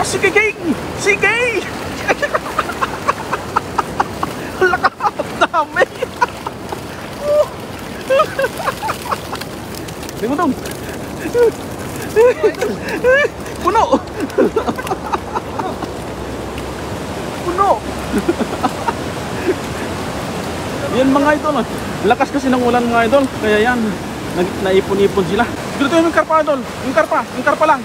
sige, King! Sige! Laka, dami! Tingnan mo doon! Puno! Puno! Yan mga idol, lakas kasi ng ulan mga idol, kaya yan, naipon-ipon sila. Dito yung karpa idol, yung karpa lang.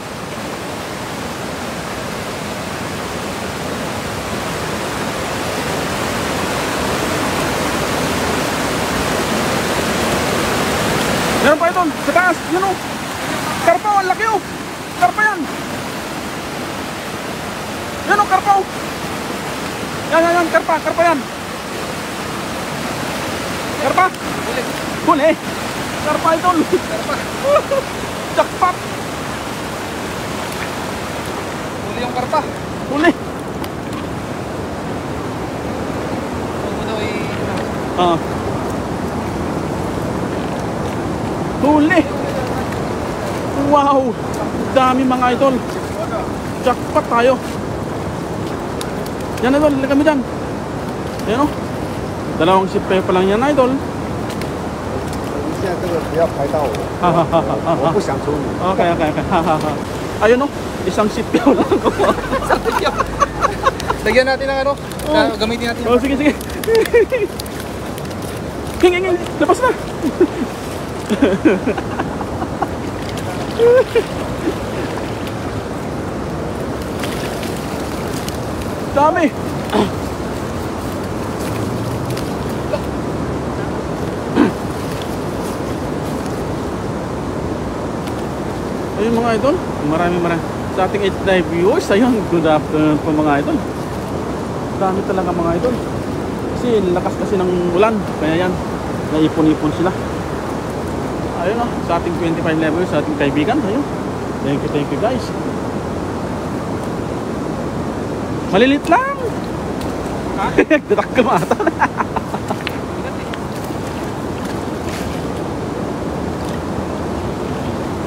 Meron pa idol, sa taas, yun o. Karpa, ang laki o. Karpa yan. Yan o, karpa o. Yan, karpa yan. Karpa? Huli. Karpa idol. Karpa. Jackpot. Huli yung karpa. Huli. Huli. Wow. Dami mga idol. Jackpot tayo. Yan idol, ilagay mo dyan. Yan o. Dalawang sipay pa lang yan idol. Okay. Ayun o, isang sipyaw lang. Lagyan natin ng ano, gamitin natin. Oh, sige. King, labas na. Dami. Ayun mga idol, marami sa ating 8 live viewers. Ayun, good afternoon po mga idol. Dami talaga mga idol. Kasi lakas kasi ng ulan, kaya yan, naipon-ipon sila. Ayun o, sa ating 25 levels, sa ating kaibigan. Ayun, thank you guys. Malilit lang. Ha? Dadak ka mata.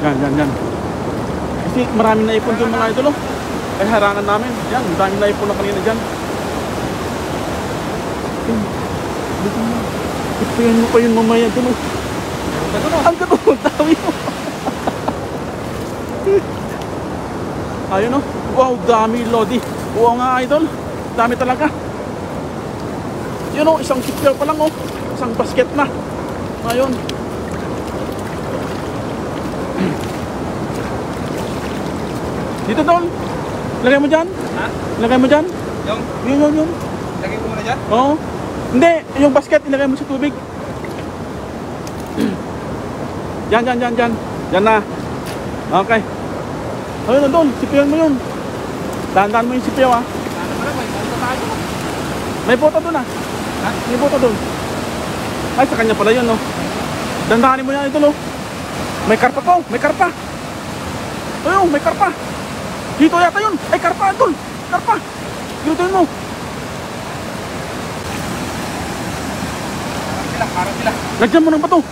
Yan. Kasi maraming naipon dyan mga idol. Ay harangan namin. Yan, maraming naipon na kanina dyan. Ipayan mo pa yun mamaya dun. Ang gano'n, dami mo. Ayun o. Wow, dami lodi. Oo nga idol, dami talaga. Yun o, isang sipyaw pa lang o. Isang basket na. Ayun. Dito Tol, lagay mo dyan. Ha? Lagay mo dyan. Yun. Lagay mo muna dyan? Oo. Hindi, yung basket ilagay mo sa tubig. Dyan. Dyan na. Okay. Ayun na Tol, sipyawan mo yun. Dahan-dahan mo yung sipyaw ha. May bota doon ah. Ha? May bota doon. Ay, sa kanya pala yun no. Dandahanin mo yan ito no. May karpa po, may karpa. Ayun, may karpa. Dito yata yun. Ay, karpa doon. Karpa. Dito yun mo. Harap sila. Lagyan mo ng bato.